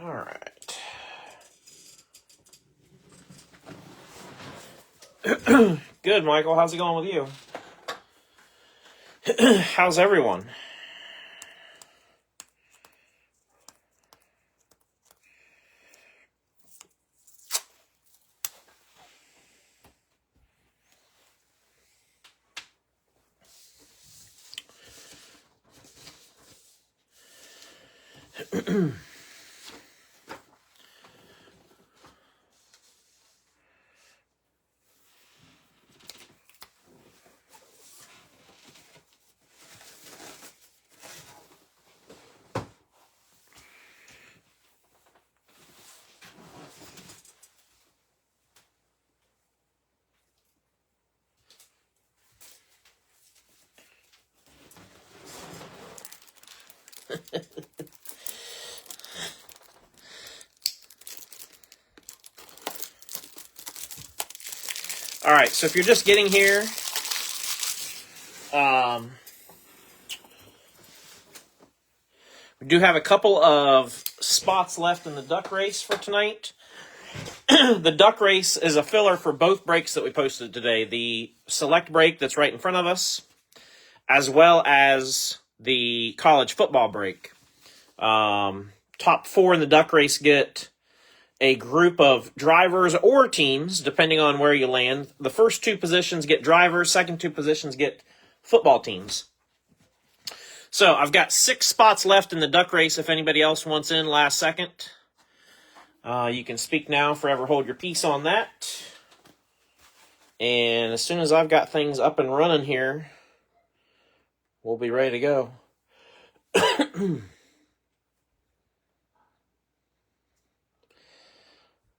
All right. Good, Michael. How's it going with you? How's everyone? All right, so if you're just getting here, we do have a couple of spots left in the duck race for tonight. The duck race is a filler for both breaks that we posted today. The select break that's right in front of us, as well as the college football break. Top 4 in the duck race get a group of drivers or teams, depending on where you land. The first 2 positions get drivers, second 2 positions get football teams. So I've got 6 spots left in the duck race if anybody else wants in last second. You can speak now, forever hold your peace on that. And as soon as I've got things up and running here, we'll be ready to go.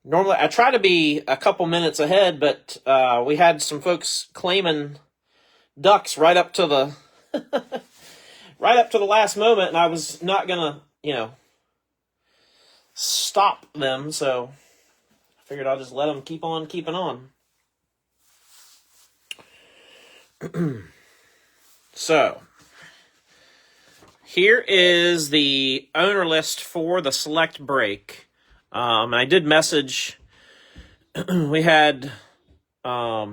Normally, I try to be a couple minutes ahead, but we had some folks claiming ducks right up to the right up to the last moment, and I was not gonna, stop them. So I figured I'll just let them keep on keeping on. So here is the owner list for the select break. And I did message, we had, I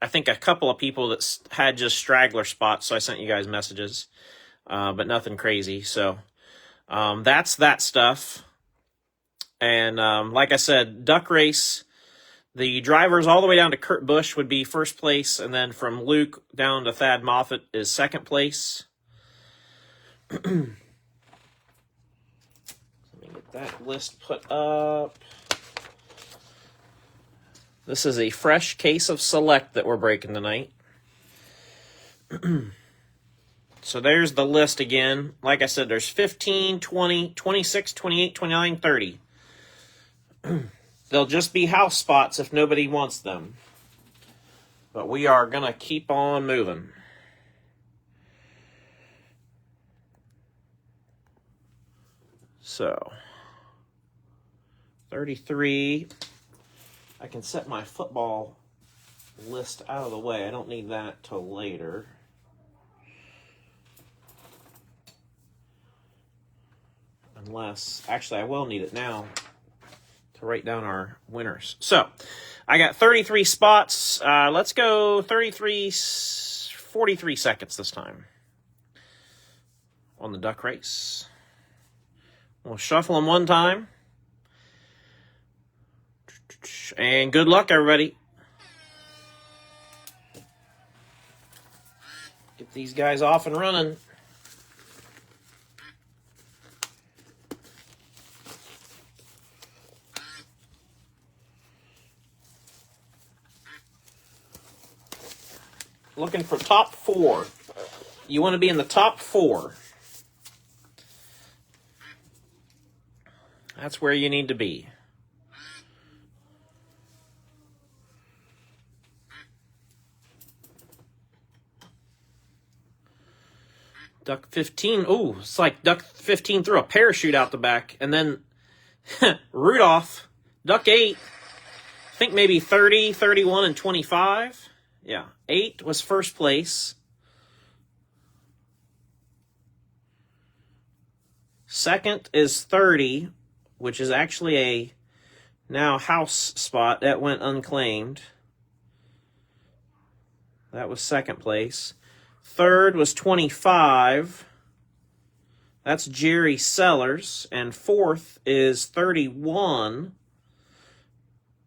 think a couple of people that had just straggler spots, so I sent you guys messages, but nothing crazy. So that's that stuff. And like I said, duck race, the drivers all the way down to Kurt Busch would be first place, and then from Luke down to Thad Moffitt is second place. That list put up. This is a fresh case of select that we're breaking tonight. So there's the list again. Like I said, there's 15, 20, 26, 28, 29, 30. They'll just be house spots if nobody wants them. But we are going to keep on moving. So 33. I can set my football list out of the way. I don't need that till later. Unless, actually, I will need it now to write down our winners. So I got 33 spots. Let's go 43 seconds this time on the duck race. We'll shuffle them one time. And good luck, everybody. Get these guys off and running. Looking for top 4. You want to be in the top 4. That's where you need to be. Duck 15. Oh, it's like Duck 15 threw a parachute out the back. And then Rudolph, Duck 8, I think maybe 30, 31, and 25. Yeah, 8 was first place. Second is 30, which is actually a now house spot that went unclaimed. That was second place. Third was 25. That's Jerry Sellers. And fourth is 31,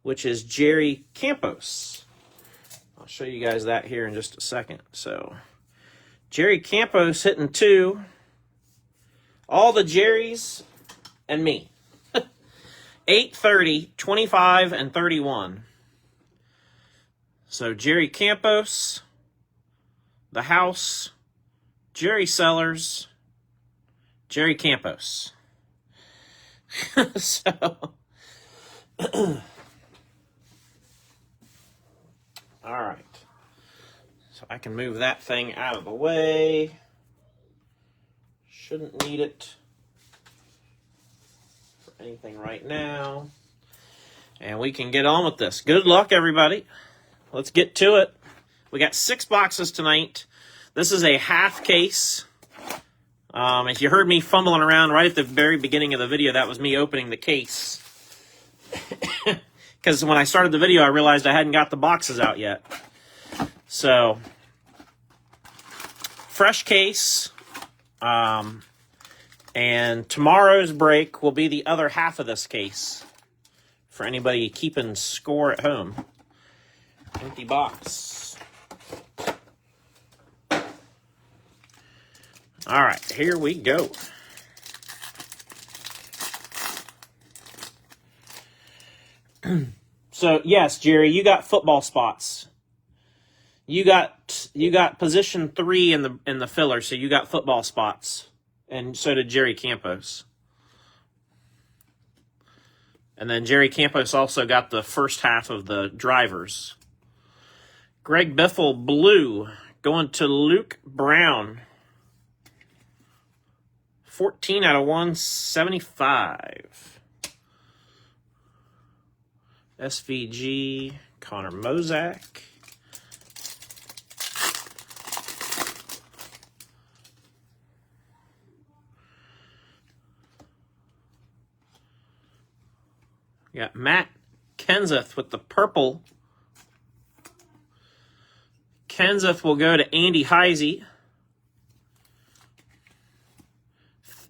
which is Jerry Campos. I'll show you guys that here in just a second. So, Jerry Campos hitting 2. All the Jerrys and me. 8, 30, 25, and 31. So, Jerry Campos, the house, Jerry Sellers, Jerry Campos. So, all right. So I can move that thing out of the way. Shouldn't need it for anything right now. And we can get on with this. Good luck, everybody. Let's get to it. We got 6 boxes tonight. This is a half case. If you heard me fumbling around right at the very beginning of the video, that was me opening the case. Because when I started the video, I realized I hadn't got the boxes out yet. So, fresh case. And tomorrow's break will be the other half of this case. For anybody keeping score at home. Empty box. All right, here we go. So, yes, Jerry, you got football spots. You got position 3 in the filler, so you got football spots. And so did Jerry Campos. And then Jerry Campos also got the first half of the drivers. Greg Biffle, blue, going to Luke Brown. 14 out of 175. SVG, Connor Mozak. We got Matt Kenseth with the purple. Kenseth will go to Andy Heisey.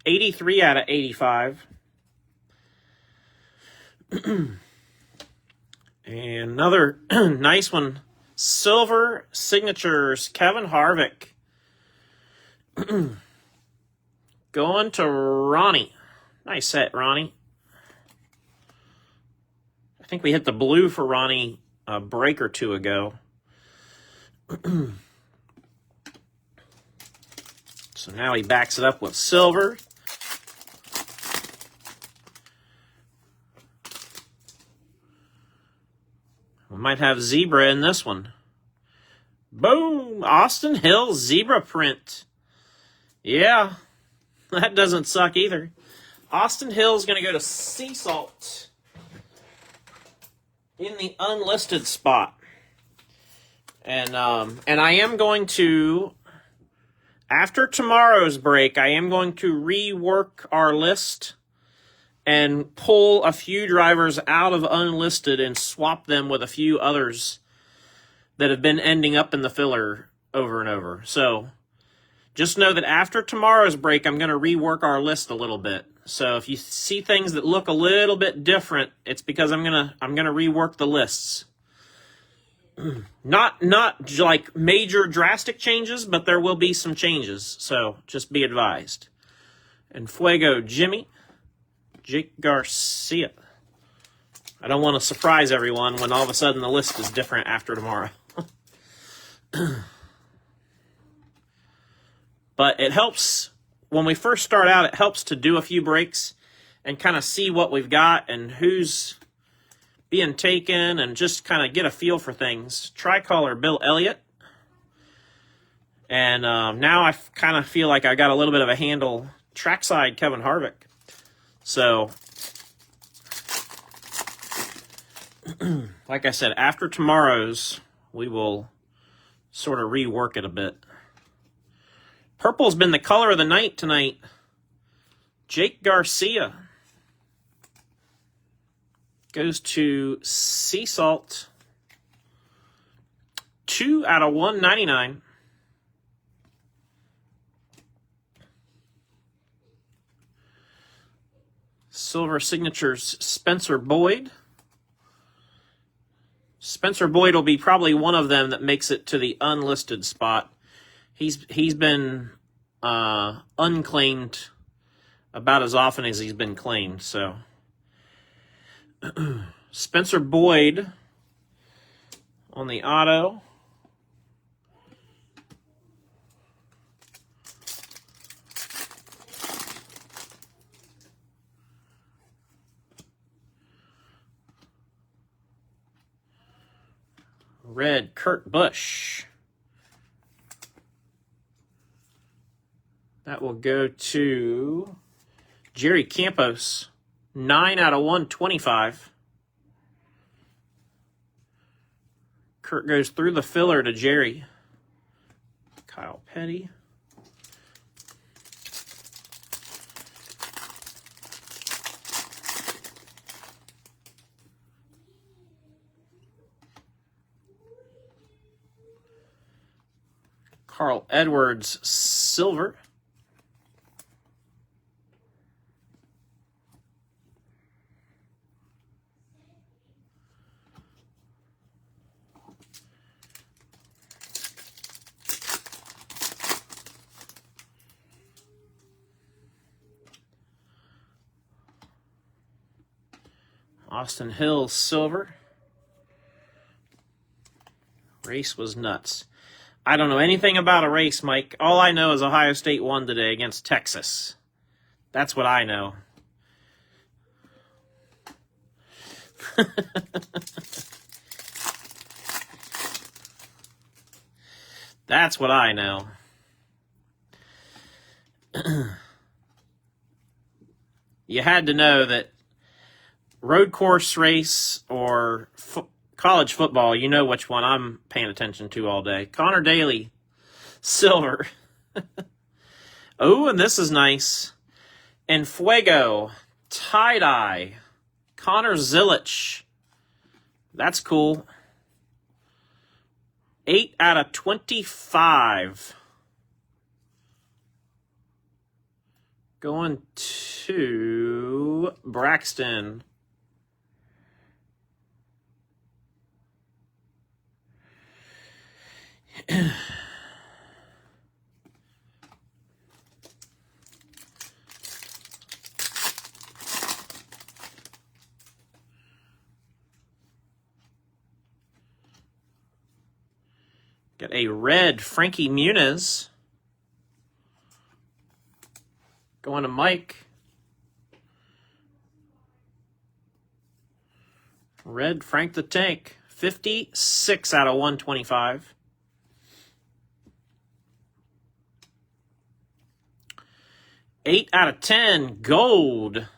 83 out of 85. And another nice one. Silver signatures, Kevin Harvick. Going to Ronnie. Nice set, Ronnie. I think we hit the blue for Ronnie a break or two ago. So now he backs it up with silver. We might have zebra in this one. Boom! Austin Hill zebra print. Yeah, that doesn't suck either. Austin Hill's going to go to Sea Salt in the unlisted spot. And I am going to, after tomorrow's break, I am going to rework our list and pull a few drivers out of unlisted and swap them with a few others that have been ending up in the filler over and over. So just know that after tomorrow's break, I'm going to rework our list a little bit. So if you see things that look a little bit different, it's because I'm gonna rework the lists. Not like major drastic changes, but there will be some changes. So just be advised. And Fuego Jimmy, Jake Garcia. I don't want to surprise everyone when all of a sudden the list is different after tomorrow. But it helps, when we first start out, it helps to do a few breaks and kind of see what we've got and who's being taken and just kind of get a feel for things. Tricolor Bill Elliott. And now I kind of feel like I got a little bit of a handle. Trackside Kevin Harvick. So, like I said, after tomorrow's, we will sort of rework it a bit. Purple's been the color of the night tonight. Jake Garcia goes to Sea Salt. 2 out of 199. Silver signatures, Spencer Boyd. Spencer Boyd will be probably one of them that makes it to the unlisted spot. He's been unclaimed about as often as he's been claimed. So Spencer Boyd on the auto. Red, Kurt Busch. That will go to Jerry Campos. 9 out of 125. Kurt goes through the filler to Jerry. Kyle Petty. Carl Edwards, silver. Austin Hill, silver. Race was nuts. I don't know anything about a race, Mike. All I know is Ohio State won today against Texas. That's what I know. That's what I know. You had to know that road course race or college football, you know which one I'm paying attention to all day. Connor Daly, silver. Oh, and this is nice. And Fuego, tie-dye. Connor Zilich. That's cool. 8 out of 25. Going to Braxton. Got a red Frankie Muniz. Going to Mike. Red Frank the Tank. 56 out of 125. Eight out of 10, gold.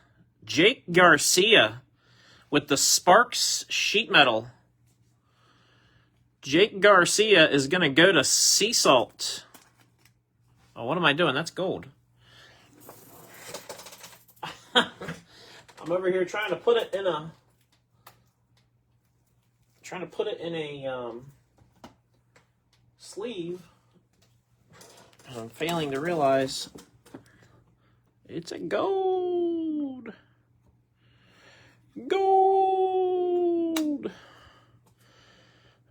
Jake Garcia with the Sparks sheet metal. Jake Garcia is going to go to Sea Salt. Oh, what am I doing? That's gold. I'm over here trying to put it in a sleeve. I'm failing to realize it's a gold. Gold.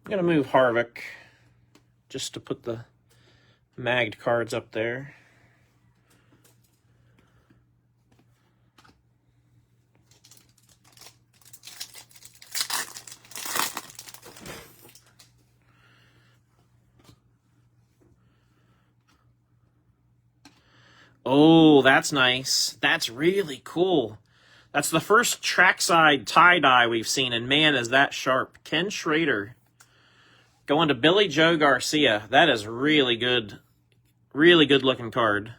I'm going to move Harvick just to put the magged cards up there. Oh, that's nice. That's really cool. That's the first trackside tie-dye we've seen, and man, is that sharp. Ken Schrader going to Billy Joe Garcia. That is really good. Really good looking card.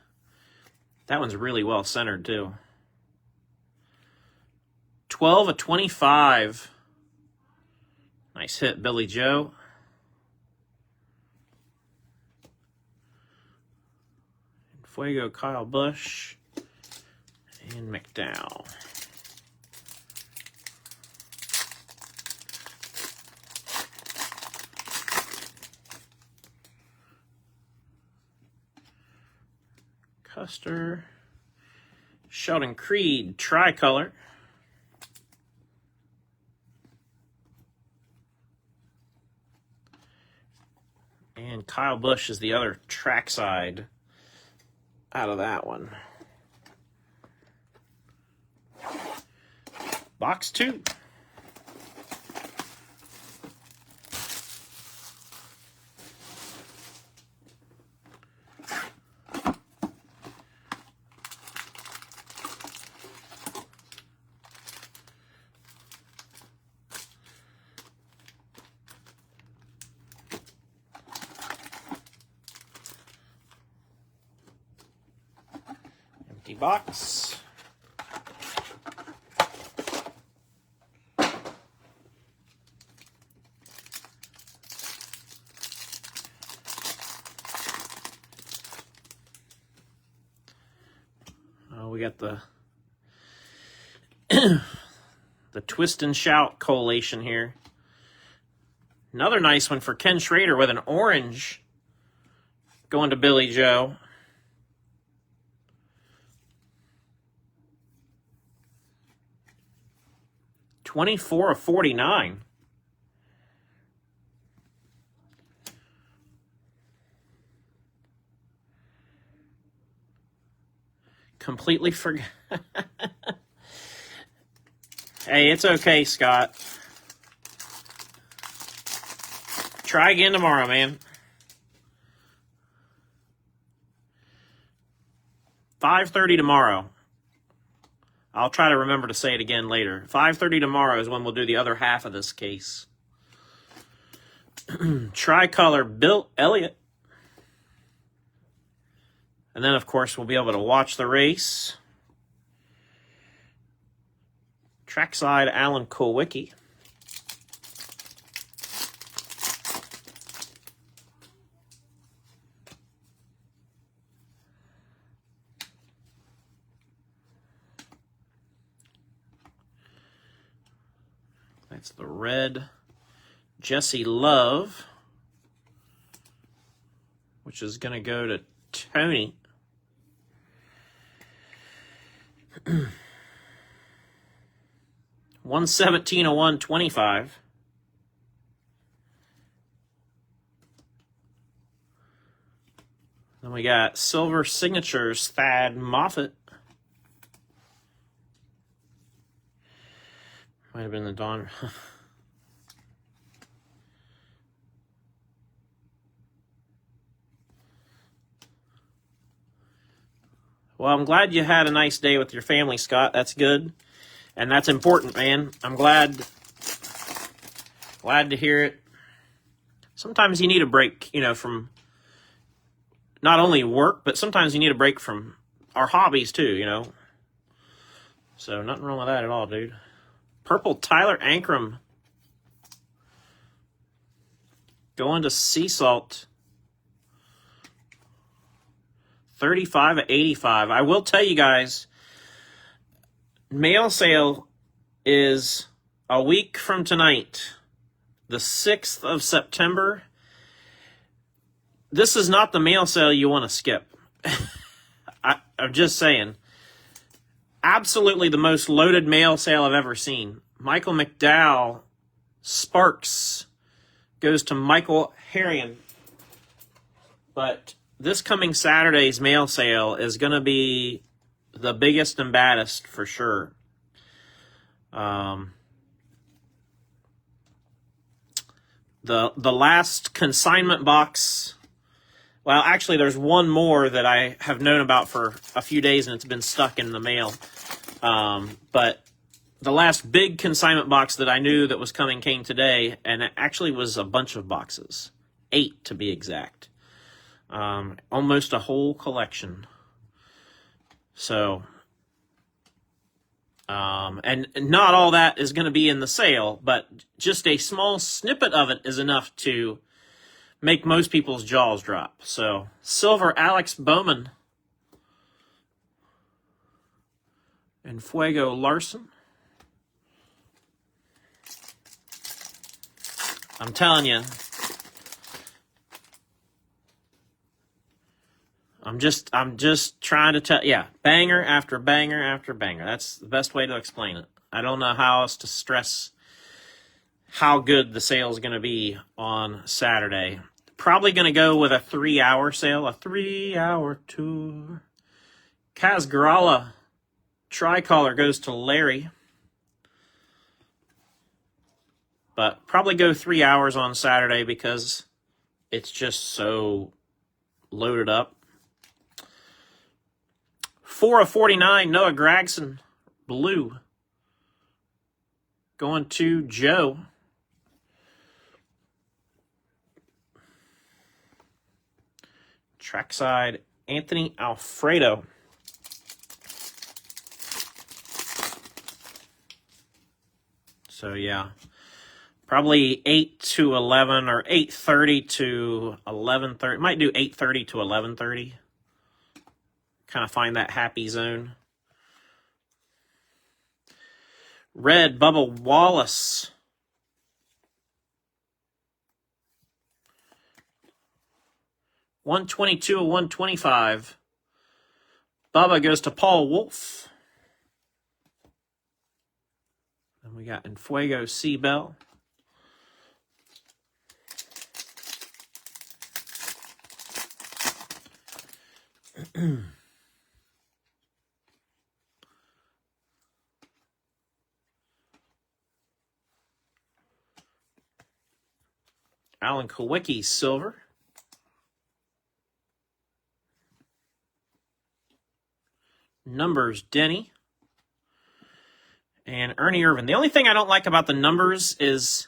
That one's really well centered, too. 12 of 25. Nice hit, Billy Joe. Fuego, Kyle Busch. And McDowell. Custer. Sheldon Creed, tricolor. And Kyle Busch is the other trackside out of that one. Box 2. Empty box. We got the the Twist and Shout collation here. Another nice one for Ken Schrader with an orange going to Billy Joe. $24 of $49. Completely forgot. Hey, it's okay, Scott. Try again tomorrow, man. 5:30 tomorrow. I'll try to remember to say it again later. 5:30 tomorrow is when we'll do the other half of this case. Tricolor Bill Elliott. And then, of course, we'll be able to watch the race. Trackside Alan Kulwicki. That's the red Jesse Love, which is going to go to Tony. 117 of 125. Then we got silver signatures, Thad Moffitt. Might have been the Don. Well, I'm glad you had a nice day with your family, Scott. That's good. And that's important, man. I'm glad to hear it. Sometimes you need a break, you know, from not only work, but sometimes you need a break from our hobbies too, you know. So nothing wrong with that at all, dude. Purple Tyler Ankrum. Going to Sea Salt. 35 of 85. I will tell you guys, mail sale is a week from tonight, the 6th of September. This is not the mail sale you want to skip. I'm just saying. Absolutely the most loaded mail sale I've ever seen. Michael McDowell Sparks goes to Michael Harrigan. But this coming Saturday's mail sale is going to be the biggest and baddest for sure. The last consignment box, well, actually there's one more that I have known about for a few days and it's been stuck in the mail. But the last big consignment box that I knew that was coming came today, and it actually was a bunch of boxes. 8 to be exact. Almost a whole collection. So, and not all that is going to be in the sale, but just a small snippet of it is enough to make most people's jaws drop. So, silver Alex Bowman. And Fuego Larson. I'm telling you, I'm just trying to tell. Yeah, banger after banger after banger. That's the best way to explain it. I don't know how else to stress how good the sale is going to be on Saturday. Probably going to go with a 3-hour sale, a 3-hour tour. Kazgarala tricolor goes to Larry. But probably go 3 hours on Saturday because it's just so loaded up. 4 of 49, Noah Gragson, blue. Going to Joe. Trackside, Anthony Alfredo. So, yeah. Probably 8 to 11 or 8:30 to 11:30. Might do 8:30 to 11:30. Kind of find that happy zone. Red, Bubba Wallace. $122 of $125. Bubba goes to Paul Wolf. And we got Enfuego Seabell. Alan Kowicki, silver. Numbers, Denny. And Ernie Irvin. The only thing I don't like about the numbers is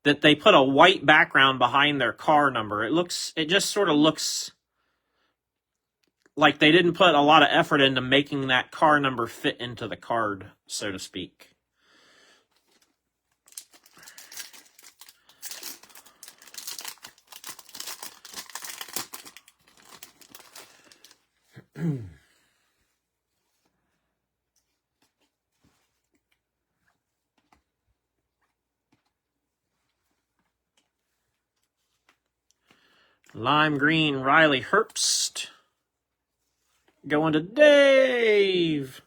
that they put a white background behind their car number. It just sort of looks like they didn't put a lot of effort into making that car number fit into the card, so to speak. Lime green, Riley Herbst. Going to Dave.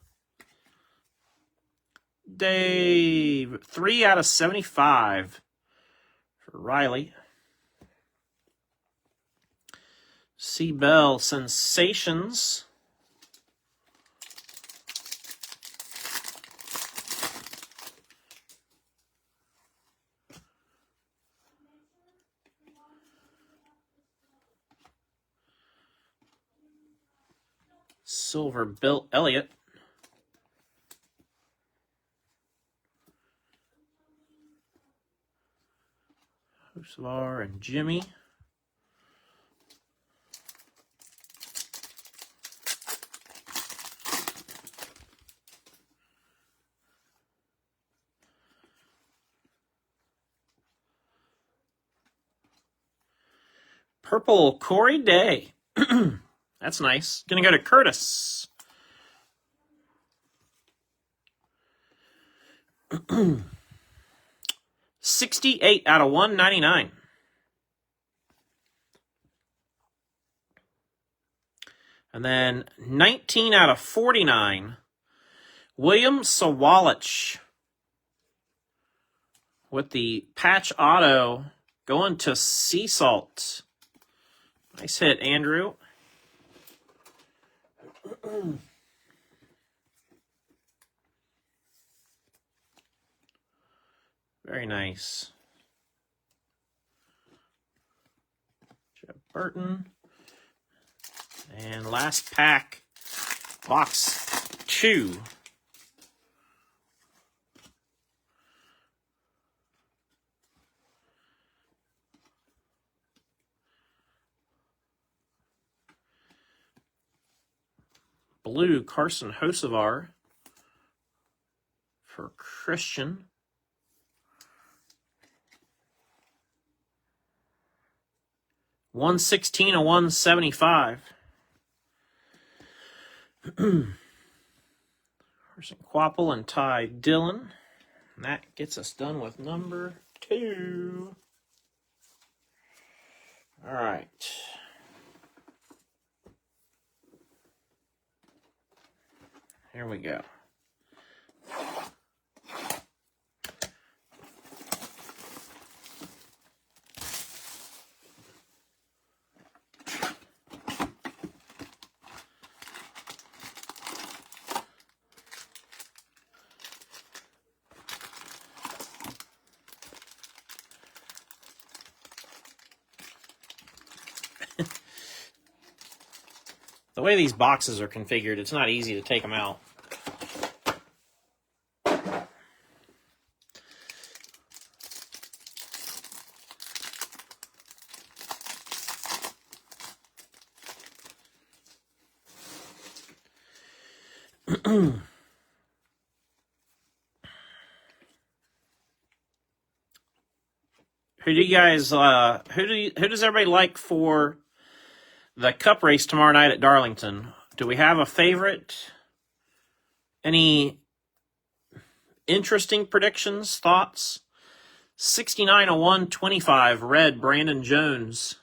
Dave, 3 out of 75 for Riley. Seabell, Sensations. Silver, Bill Elliott. Husvar and Jimmy. Purple, Corey Day. That's nice. Gonna go to Curtis. $68 out of $199. And then 19 out of 49. William Sawalich with the patch auto going to Sea Salt. Nice hit, Andrew. Very nice. Jeff Burton. And last pack, box 2. Blue, Carson Hocevar for Christian. $116 of $175. Carson Quapple and Ty Dillon. And that gets us done with number 2. All right. Here we go. The way these boxes are configured, it's not easy to take them out. Who do you guys? Who does everybody like for the Cup race tomorrow night at Darlington? Do we have a favorite? Any interesting predictions, thoughts? 6901.25 red Brandon Jones.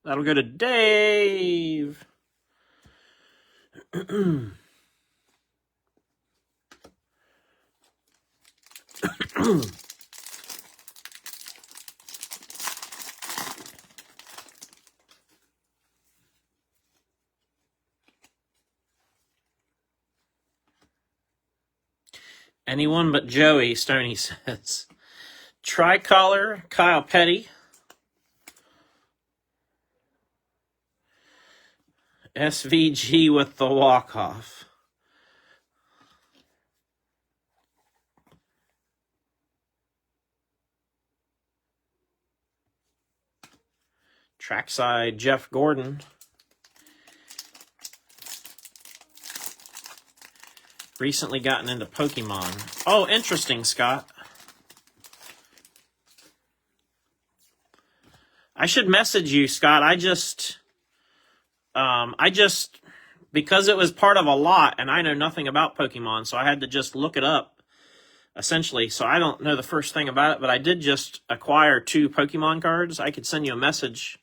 That'll go to Dave. Anyone but Joey, Stoney says. Tricolor, Kyle Petty. SVG with the walk-off. Trackside, Jeff Gordon. Recently gotten into Pokemon. Oh, interesting, Scott. I should message you, Scott. I just, because it was part of a lot, and I know nothing about Pokemon, so I had to just look it up, essentially. So I don't know the first thing about it, but I did just acquire 2 Pokemon cards. I could send you a message.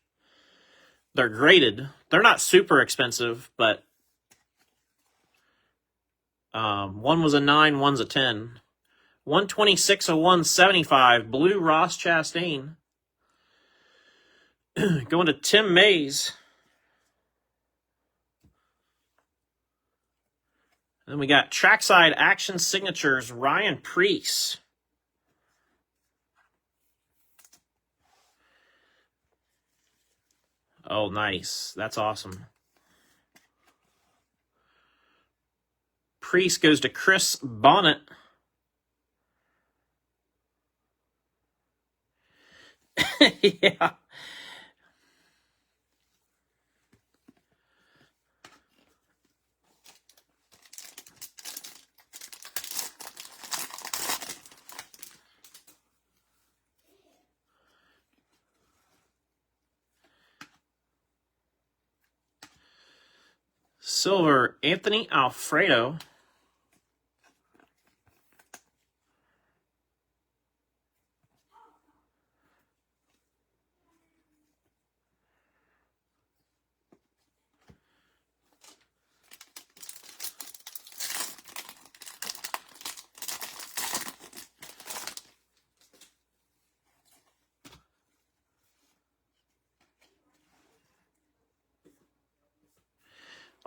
They're graded. They're not super expensive, but one was a 9, one's a 10. 126/175, blue Ross Chastain. Going to Tim Mays. Then we got Trackside Action Signatures, Ryan Preece. Oh, nice. That's awesome. Preece goes to Chris Bonnet. Yeah. Silver, Anthony Alfredo.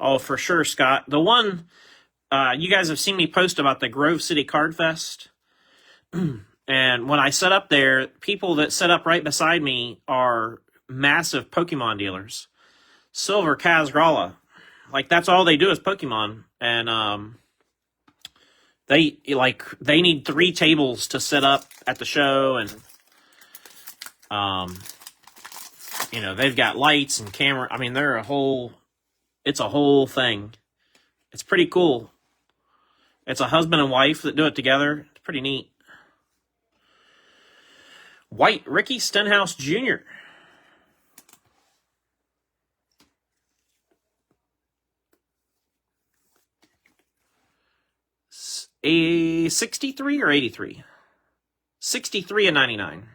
Oh, for sure, Scott. The one you guys have seen me post about the Grove City Card Fest. And when I set up there, people that set up right beside me are massive Pokemon dealers. Silver, Kaz, Gralla. Like, that's all they do is Pokemon. And they need 3 tables to set up at the show. And, they've got lights and camera. I mean, it's a whole thing. It's pretty cool. It's a husband and wife that do it together. It's pretty neat. White, Ricky Stenhouse Jr. A 63 or 83? 63 and 99.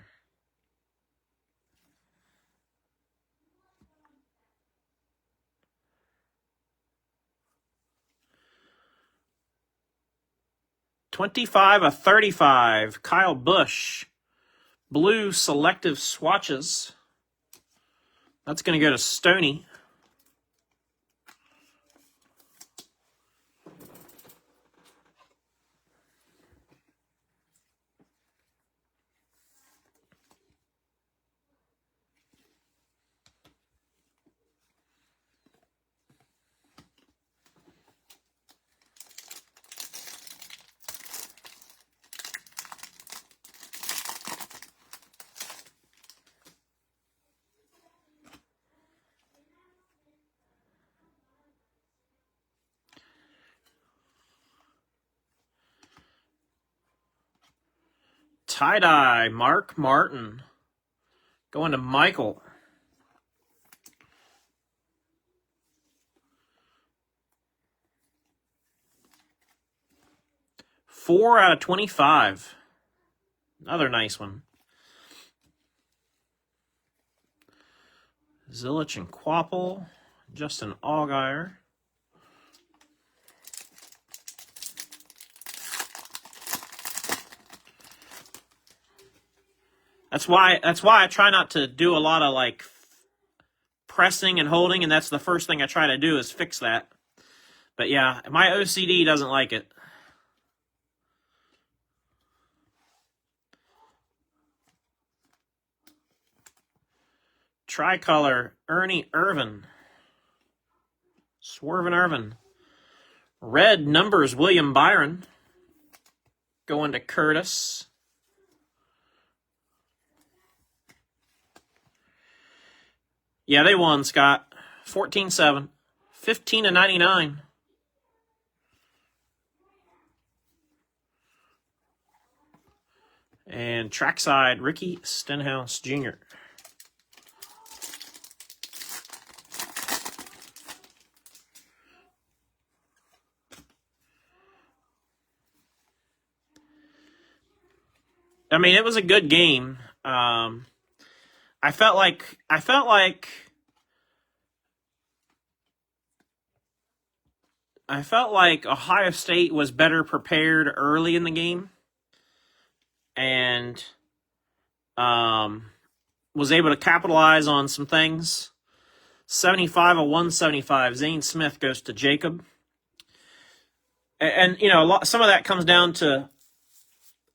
$25/35. Kyle Busch. Blue selective swatches. That's going to go to Stoney. Tie-dye, Mark Martin. Going to Michael. Four out of 25. Another nice one. Zilich and Quapple. Justin Allgaier. That's why I try not to do a lot of like pressing and holding, and that's the first thing I try to do is fix that. But yeah, my OCD doesn't like it. Tricolor, Ernie Irvan. Swervin' Irvin. Red numbers, William Byron. Going to Curtis. Yeah, they won, Scott. 14-7. 15/99. And trackside, Ricky Stenhouse Jr. I mean, it was a good game. I felt like Ohio State was better prepared early in the game and was able to capitalize on some things. 75/175. Zane Smith goes to Jacob. And you know, some of that comes down to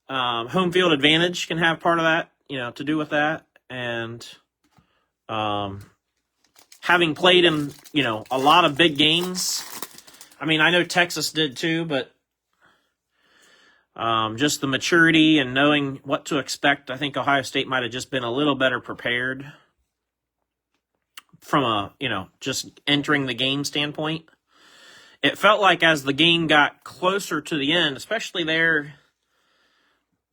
home field advantage can have part of that, you know, to do with that. And having played in, you know, a lot of big games. I mean, I know Texas did too, but just the maturity and knowing what to expect, I think Ohio State might have just been a little better prepared from a, you know, just entering the game standpoint. It felt like as the game got closer to the end, especially there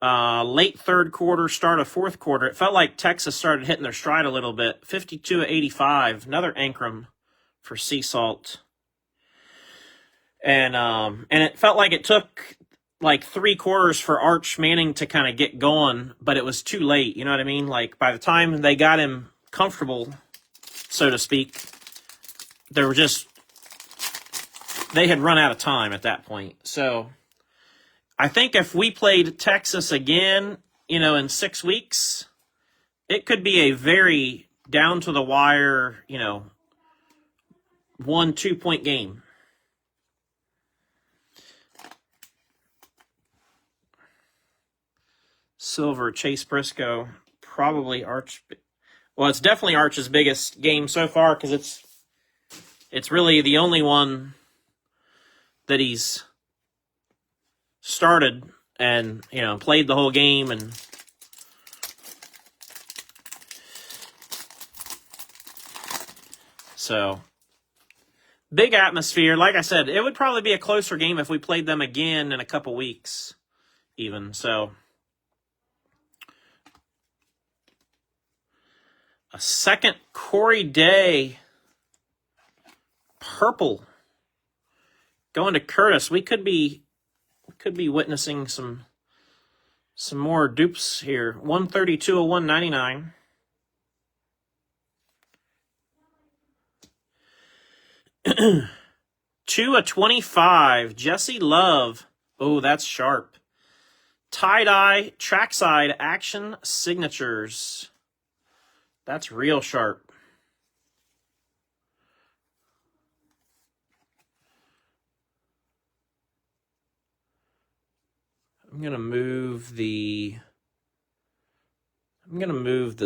late third quarter, start of fourth quarter, it felt like Texas started hitting their stride a little bit. 52/85, another Ankrum for Sea Salt. And it felt like it took like 3 quarters for Arch Manning to kind of get going, but it was too late. You know what I mean? Like by the time they got him comfortable, so to speak, they had run out of time at that point. So I think if we played Texas again, you know, in 6 weeks, it could be a very down to the wire, you know, 1-2 point game. Silver, Chase Briscoe, probably Arch. Well, it's definitely Arch's biggest game so far because it's really the only one that he's started and, you know, played the whole game. And so big atmosphere. Like I said, it would probably be a closer game if we played them again in a couple weeks even. So a second Corey Day purple going to Curtis. We could be Could be witnessing some more dupes here. 132 of 199. Two of 25. Jesse Love. Oh, that's sharp. Tie-dye trackside action signatures. That's real sharp. I'm going to move the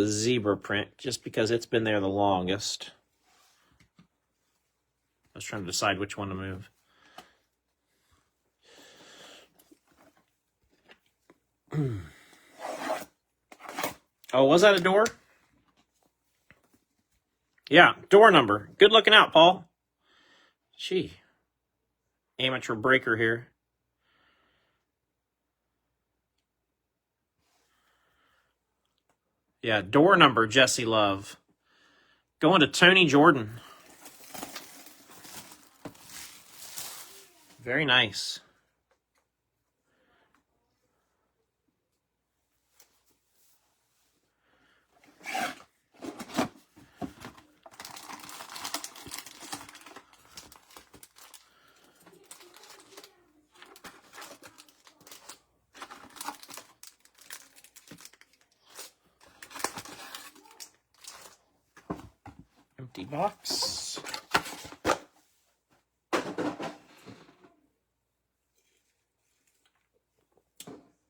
zebra print just because it's been there the longest. I was trying to decide which one to move. Oh, was that a door? Yeah, door number. Good looking out, Paul. Gee. Amateur breaker here. Yeah, door number, Jesse Love. Going to Tony Jordan. Very nice. Empty box.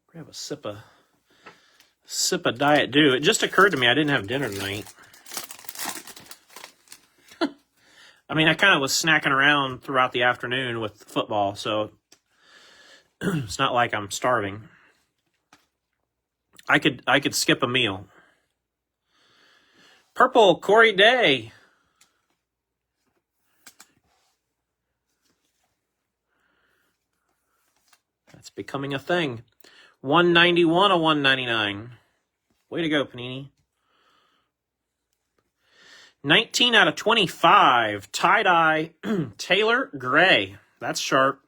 Grab a sip of Diet Dew. It just occurred to me I didn't have dinner tonight. I mean, I kind of was snacking around throughout the afternoon with football, so it's not like I'm starving. I could skip a meal. Purple Corey Day. That's becoming a thing. 191 of 199. Way to go, Panini. 19 out of 25. Tie-dye Taylor Gray. That's sharp.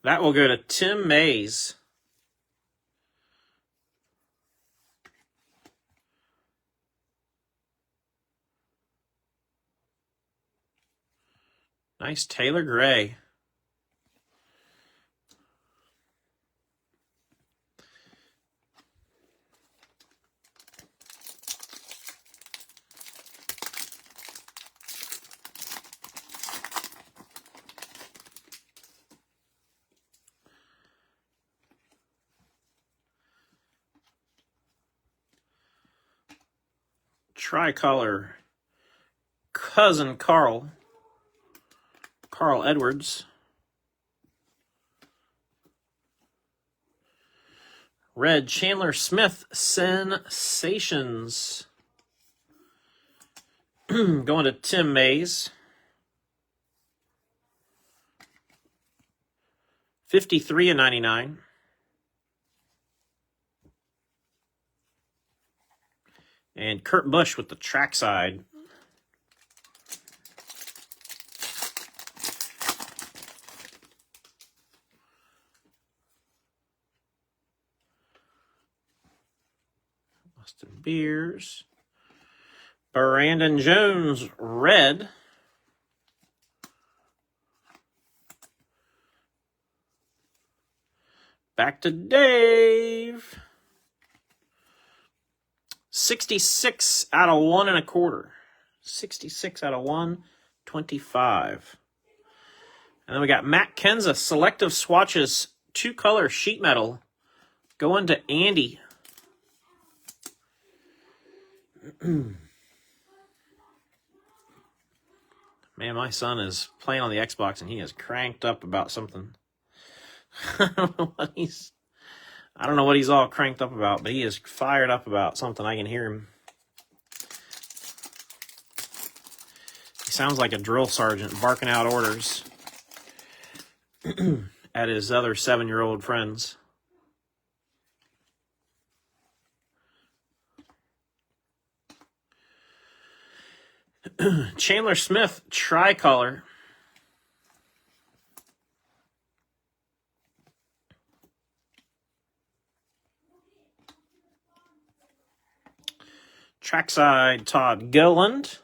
That will go to Tim Mays. Nice Taylor Gray. Tricolor Cousin Carl Edwards. Red Chandler Smith Sensations. Going to Tim Mays. 53 of 99. And Kurt Busch with the trackside. Austin Beers. Brandon Jones, red. Back to Dave. 66 out of 1 1/4. 66 out of 125. And then we got Matt Kenza, Selective Swatches, 2-color sheet metal. Going to Andy. Man, my son is playing on the Xbox and he is cranked up about something. I don't know what he's all cranked up about, but he is fired up about something. I can hear him. He sounds like a drill sergeant barking out orders at his other 7-year-old friends. Chandler Smith, Tricolor. Trackside Todd Gilland.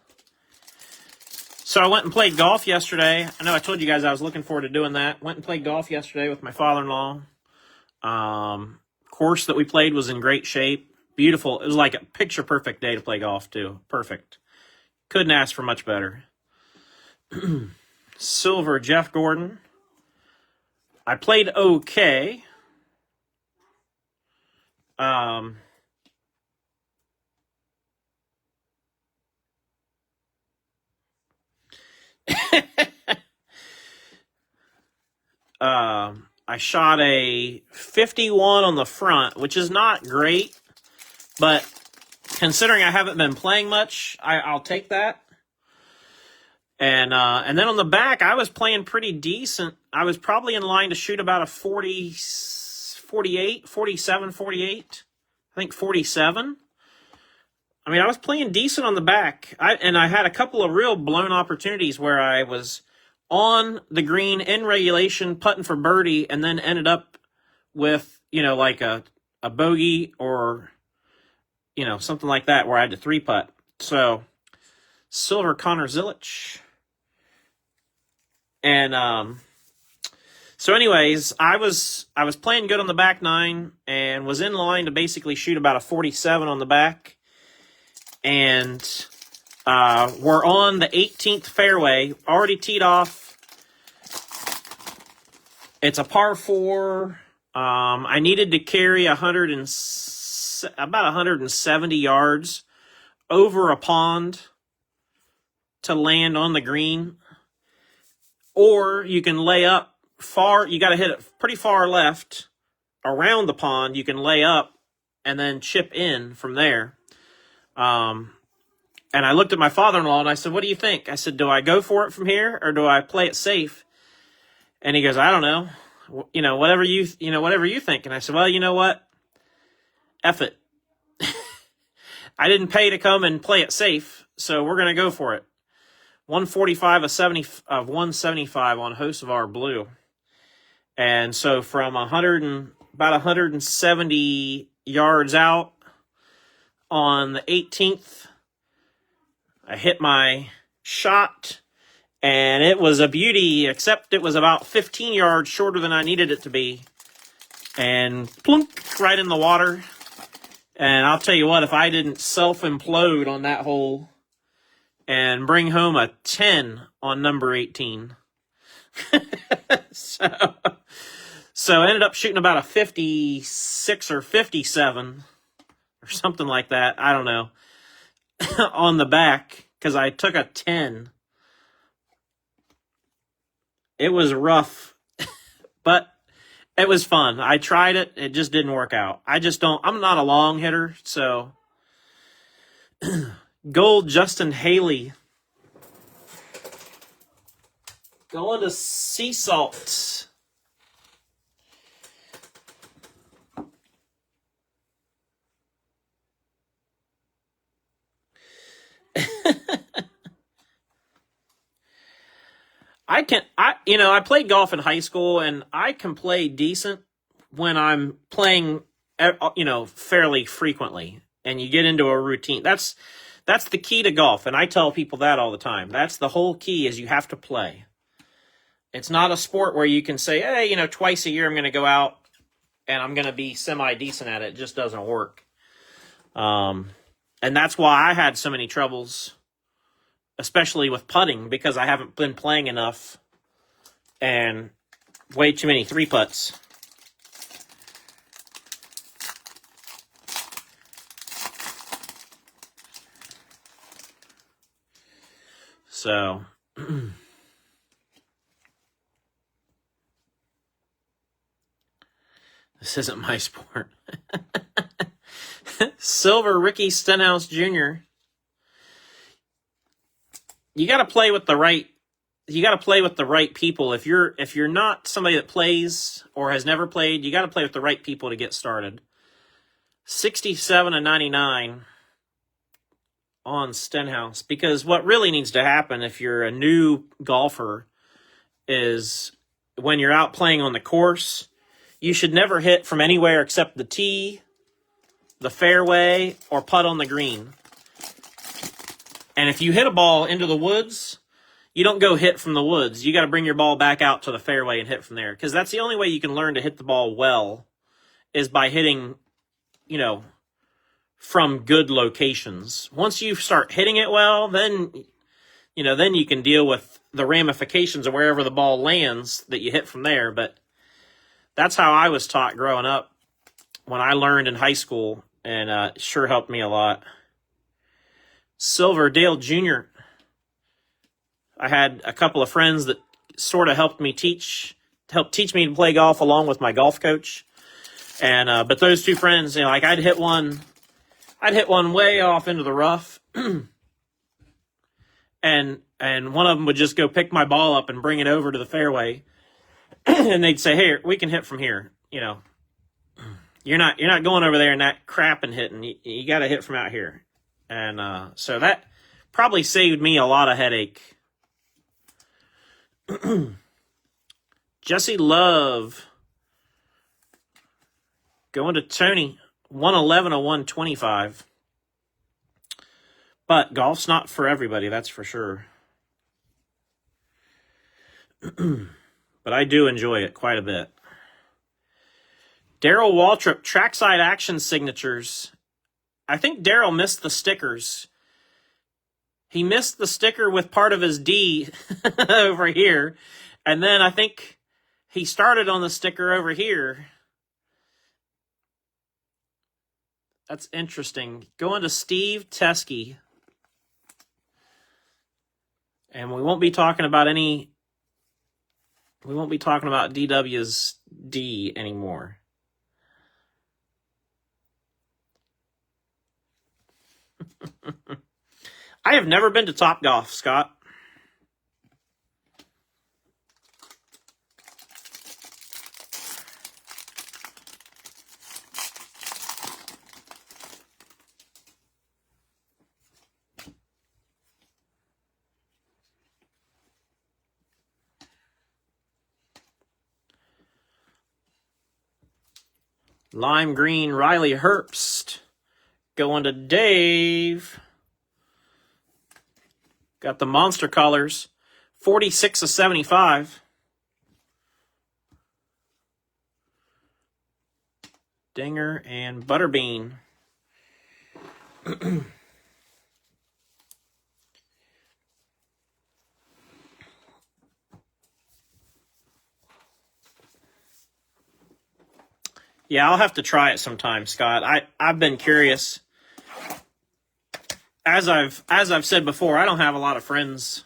So I went and played golf yesterday. I know I told you guys I was looking forward to doing that. Went and played golf yesterday with my father-in-law. Course that we played was in great shape. Beautiful. It was like a picture-perfect day to play golf, too. Perfect. Couldn't ask for much better. Silver Jeff Gordon. I played okay. I shot a 51 on the front, which is not great, but considering I haven't been playing much, I'll take that. And then on the back, I was playing pretty decent. I was probably in line to shoot about a 47, 48. I think 47. I mean, I was playing decent on the back. I had a couple of real blown opportunities where I was on the green in regulation, putting for birdie, and then ended up with, like a bogey or, something like that where I had to 3-putt. So, silver Connor Zilich. And, so anyways, I was playing good on the back nine and was in line to basically shoot about a 47 on the back. And we're on the 18th fairway, already teed off. It's a par 4. I needed to carry about 170 yards over a pond to land on the green. Or you can lay up far. You got to hit it pretty far left around the pond. You can lay up and then chip in from there. And I looked at my father-in-law and I said, "What do you think?" I said, "Do I go for it from here or do I play it safe?" And he goes, "I don't know. Whatever you think." And I said, "Well, you know what? F it. I didn't pay to come and play it safe, so we're going to go for it." 145 of 175 on Hocevar Blue. And so from about 170 yards out on the 18th, I hit my shot, and it was a beauty, except it was about 15 yards shorter than I needed it to be. And plunk, right in the water. And I'll tell you what, if I didn't self-implode on that hole and bring home a 10 on number 18. So I ended up shooting about a 56 or 57 or something like that. I don't know. On the back, because I took a 10. It was rough, but it was fun. I tried it. It just didn't work out. I'm not a long hitter, so. Gold Justin Haley. Going to Sea Salt. I played golf in high school, and I can play decent when I'm playing, fairly frequently, and you get into a routine. That's the key to golf, and I tell people that all the time. That's the whole key, is you have to play. It's not a sport where you can say, hey, twice a year I'm going to go out and I'm going to be semi-decent at it. It just doesn't work. And that's why I had so many troubles, especially with putting, because I haven't been playing enough and way too many 3-putts. So, this isn't my sport. Silver Ricky Stenhouse Jr. You got to play with the right. You got to play with the right people. If you're not somebody that plays or has never played, you got to play with the right people to get started. 67 and 99 on Stenhouse, because what really needs to happen if you're a new golfer is when you're out playing on the course, you should never hit from anywhere except the tee, the fairway, or putt on the green. And if you hit a ball into the woods, you don't go hit from the woods. You got to bring your ball back out to the fairway and hit from there. Because that's the only way you can learn to hit the ball well, is by hitting, from good locations. Once you start hitting it well, then you can deal with the ramifications of wherever the ball lands that you hit from there. But that's how I was taught growing up when I learned in high school, and it sure helped me a lot. Silver Dale Jr. I had a couple of friends that sort of helped teach me to play golf along with my golf coach. And but those two friends, I'd hit one way off into the rough, and one of them would just go pick my ball up and bring it over to the fairway, and they'd say, "Hey, we can hit from here. You're not going over there and that crap and hitting. You got to hit from out here." And so that probably saved me a lot of headache. Jesse Love going to Tony, 111 to 125. But golf's not for everybody, that's for sure. But I do enjoy it quite a bit. Daryl Waltrip, trackside action signatures. I think Daryl missed the stickers. He missed the sticker with part of his D over here. And then I think he started on the sticker over here. That's interesting. Going to Steve Teskey. And we won't be talking about DW's D anymore. I have never been to Topgolf, Scott. Lime green Riley Herbst going to Dave. Got the monster colors, 46 of 75. Dinger and Butterbean. Yeah, I'll have to try it sometime, Scott. I've been curious. As I've said before, I don't have a lot of friends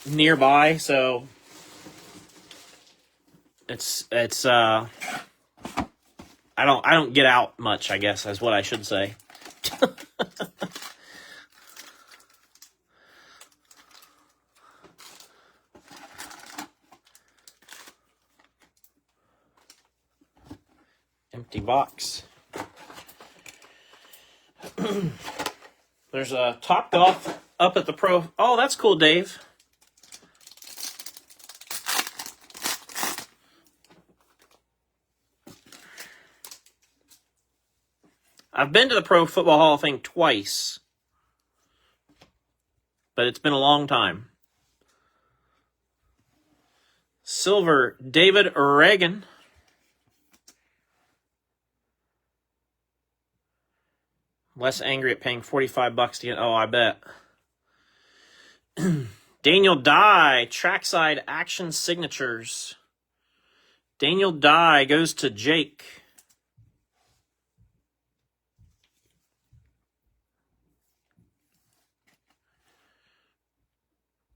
nearby, so it's I don't get out much, I guess, is what I should say. Empty box. There's a Topgolf up at the Pro. Oh, that's cool, Dave. I've been to the Pro Football Hall of Fame twice, but it's been a long time. Silver, David Reagan. Less angry at paying $45 to get. Oh, I bet. Daniel Dye, trackside action signatures. Daniel Dye goes to Jake.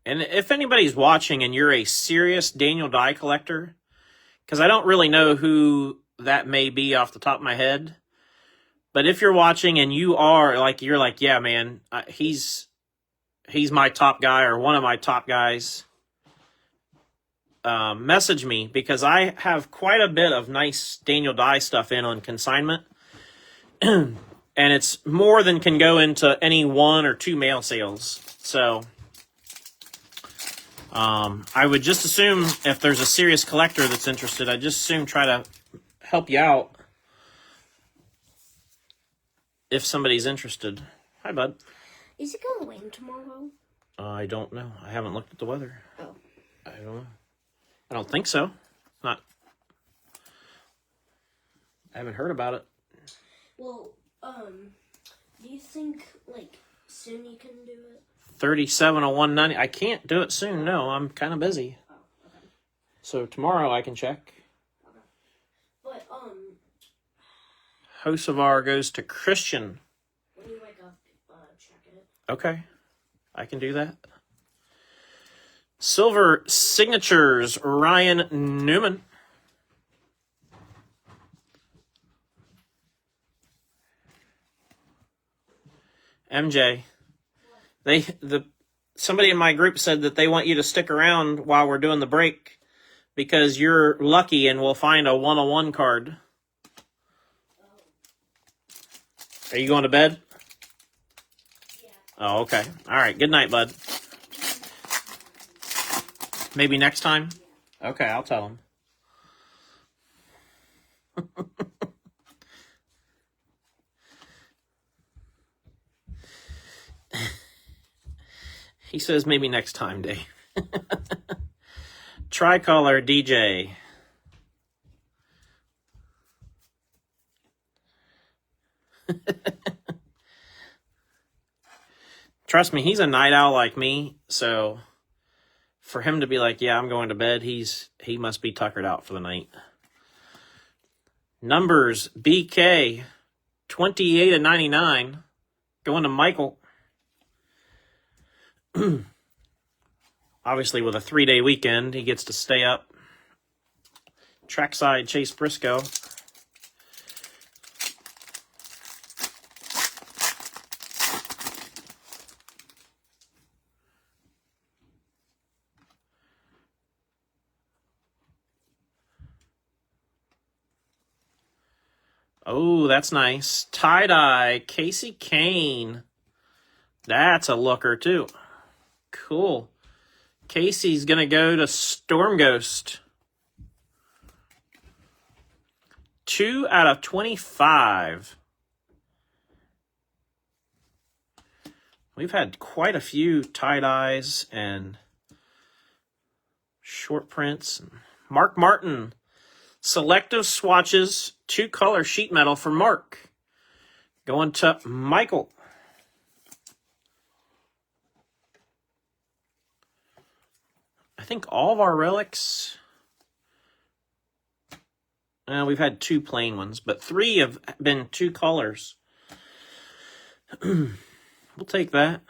And if anybody's watching and you're a serious Daniel Dye collector, because I don't really know who that may be off the top of my head, but if you're watching and you're like, yeah, man, he's my top guy or one of my top guys, message me, because I have quite a bit of nice Daniel Dye stuff in on consignment. And it's more than can go into any one or two mail sales. So I would just assume if there's a serious collector that's interested, I'd just assume try to help you out if somebody's interested. Hi, bud. Is it going to rain tomorrow? I don't know. I haven't looked at the weather. Oh. I don't know. I don't think so. Not. I haven't heard about it. Well, do you think, like, soon you can do it? 37 on 190. I can't do it soon. No, I'm kind of busy. Oh, okay. So tomorrow I can check. Okay. But, Hocevar goes to Christian. when you wake up, check it. Okay. I can do that. Silver Signatures, Ryan Newman. MJ. Somebody in my group said that they want you to stick around while we're doing the break because you're lucky and we'll find a 101 card. Are you going to bed? Yeah. Oh, okay. All right. Good night, bud. Maybe next time? Okay, I'll tell him. He says maybe next time, Dave. Tricolor DJ. Trust me, he's a night owl like me, so for him to be like, yeah, I'm going to bed, he must be tuckered out for the night. Numbers, BK, 28/99, going to Michael. Obviously, with a 3-day weekend, he gets to stay up. Trackside, Chase Briscoe. Oh, that's nice. Tie-dye, Casey Kane. That's a looker, too. Cool. Casey's going to go to Storm Ghost. 2 out of 25. We've had quite a few tie-dyes and short prints. Mark Martin. Selective swatches, 2-color sheet metal for Mark. Going to Michael. I think all of our relics, we've had 2 plain ones, but 3 have been 2 colors. We'll take that.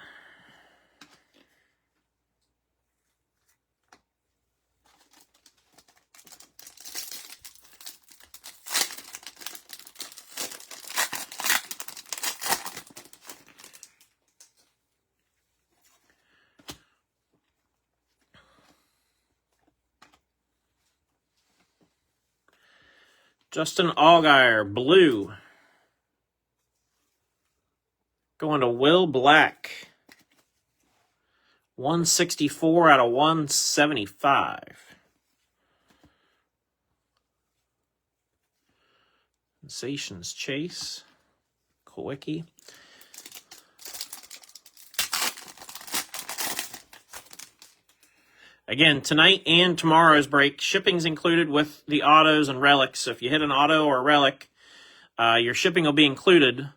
Justin Allgaier, blue. Going to Will Black. 164 out of 175. Sensations Chase. Kowicki. Again, tonight and tomorrow's break, shipping's included with the autos and relics. So if you hit an auto or a relic, your shipping will be included.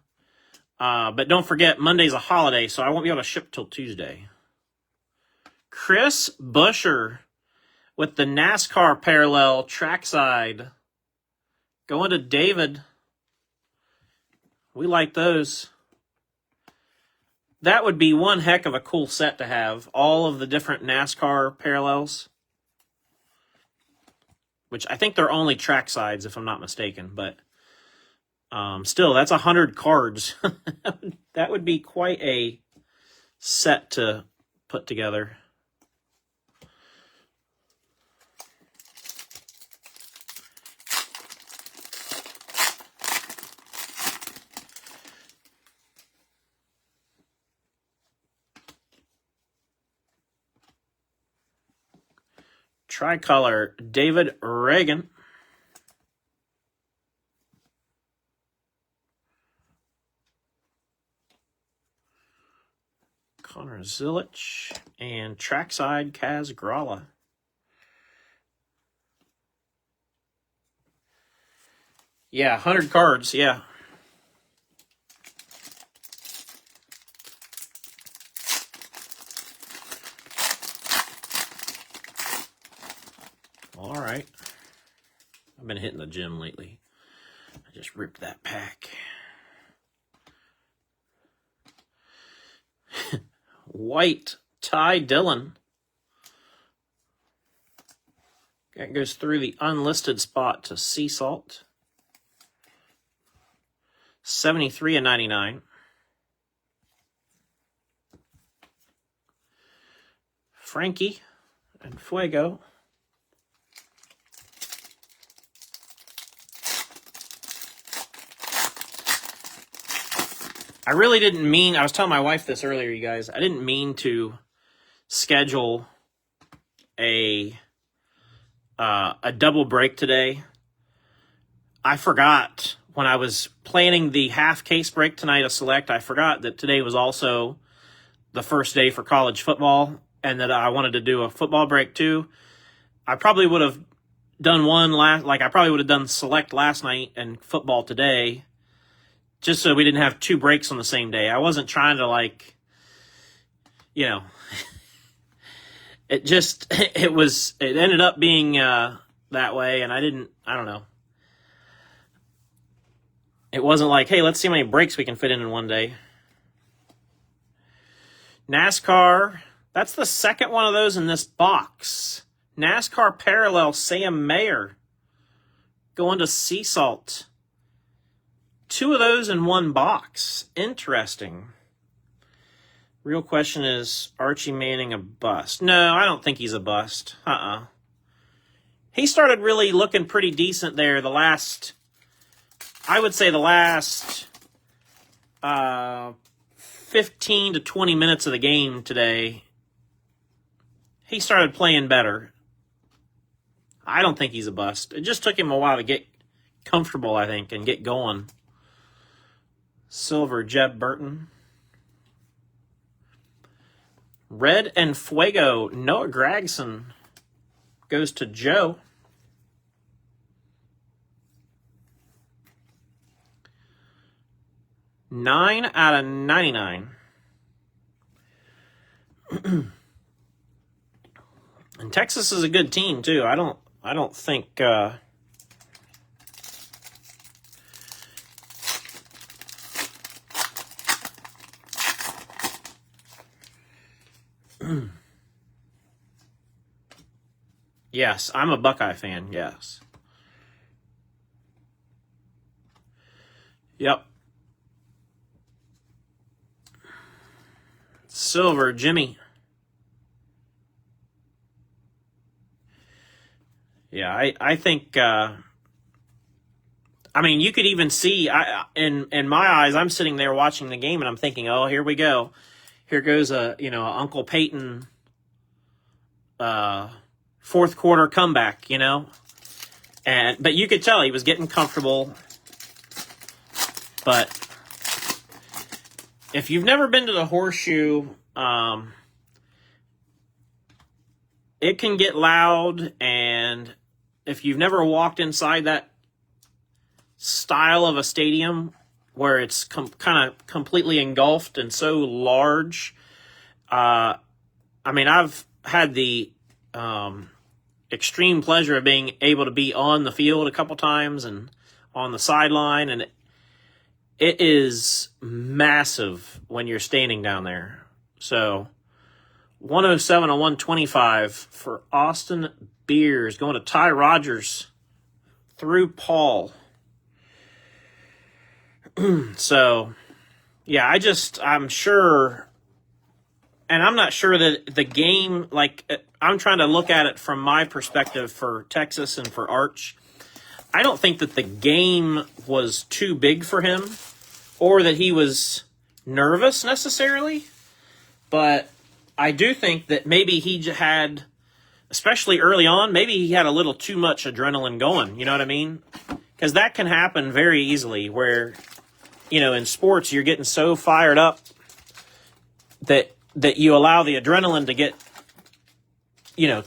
But don't forget, Monday's a holiday, so I won't be able to ship till Tuesday. Chris Busher with the NASCAR parallel trackside. Going to David. We like those. That would be one heck of a cool set to have. All of the different NASCAR parallels. Which I think they're only track sides, if I'm not mistaken. But still, that's 100 cards. That would be quite a set to put together. Tricolor, David Reagan. Connor Zilich, and Trackside Kaz Gralla. Yeah, 100 cards, yeah. All right. I've been hitting the gym lately. I just ripped that pack. White Ty Dillon. That goes through the unlisted spot to Sea Salt. 73/99. Frankie and Fuego. I really didn't mean, I was telling my wife this earlier, you guys, I didn't mean to schedule a double break today. I forgot when I was planning the half case break tonight of Select, I forgot that today was also the first day for college football and that I wanted to do a football break too. I probably would have done I probably would have done Select last night and football today, just so we didn't have two breaks on the same day. I wasn't trying to it ended up being that way, and I don't know. It wasn't like, hey, let's see how many breaks we can fit in one day. NASCAR, that's the second one of those in this box. NASCAR Parallel, Sam Mayer, going to Sea Salt. 2 of those in one box. Interesting. Real question is, Archie Manning a bust? No, I don't think he's a bust. He started really looking pretty decent there the last 15 to 20 minutes of the game today. He started playing better. I don't think he's a bust. It just took him a while to get comfortable, I think, and get going. Silver, Jeb Burton. Red and Fuego, Noah Gragson goes to Joe. $9 out of 99. And Texas is a good team too. I don't think Yes, I'm a Buckeye fan, yes. Yep. Silver, Jimmy. Yeah, I think you could even see in my eyes, I'm sitting there watching the game and I'm thinking, oh, here we go. Here goes a Uncle Peyton fourth quarter comeback, but you could tell he was getting comfortable. But if you've never been to the Horseshoe, it can get loud, and if you've never walked inside that style of a stadium where it's kind of completely engulfed and so large, I've had the extreme pleasure of being able to be on the field a couple times and on the sideline, and it is massive when you're standing down there. So 107 on 125 for Austin Beers, going to Ty Rogers through Paul. So, yeah, I'm sure, and I'm not sure that the game, I'm trying to look at it from my perspective for Texas and for Arch. I don't think that the game was too big for him or that he was nervous necessarily, but I do think that maybe he had, especially early on, maybe he had a little too much adrenaline going, you know what I mean? Because that can happen very easily where, in sports you're getting so fired up that that you allow the adrenaline to get,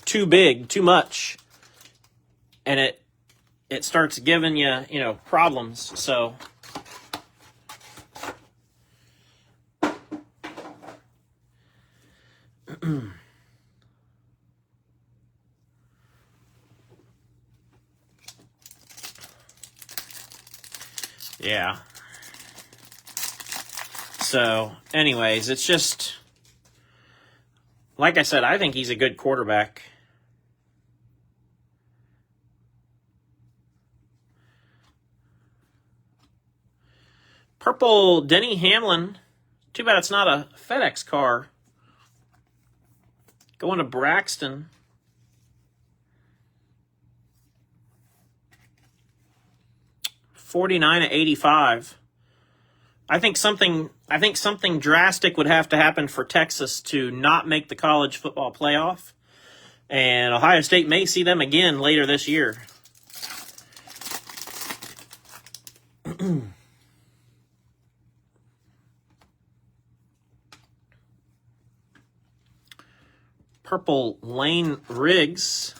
too big, too much, and it starts giving you, problems. So yeah. So anyways, it's just, like I said, I think he's a good quarterback. Purple Denny Hamlin. Too bad it's not a FedEx car. Going to Braxton. $49.85. I think something drastic would have to happen for Texas to not make the college football playoff. And Ohio State may see them again later this year. Purple Lane Riggs.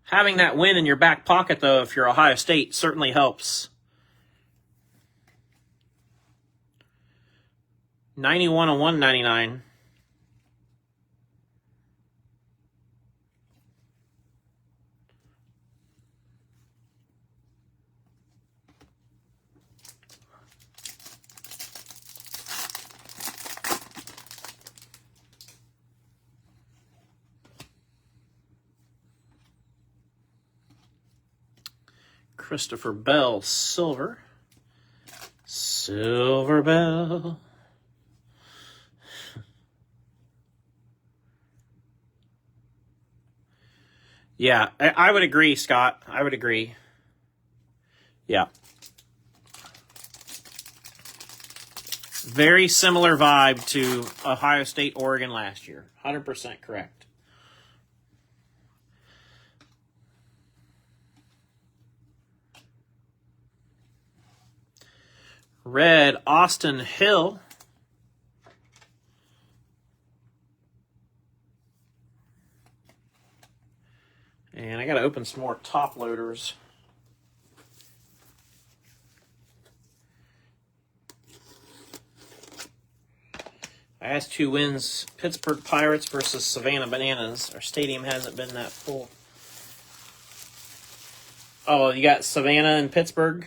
Having that win in your back pocket, though, if you're Ohio State, certainly helps. 91 of 199. Christopher Bell, silver. Silver Bell. Yeah, I would agree, Scott. I would agree. Yeah. Very similar vibe to Ohio State, Oregon last year. 100% correct. Red Austin Hill. And I got to open some more top loaders. I asked who wins Pittsburgh Pirates versus Savannah Bananas. Our stadium hasn't been that full. Oh, you got Savannah and Pittsburgh?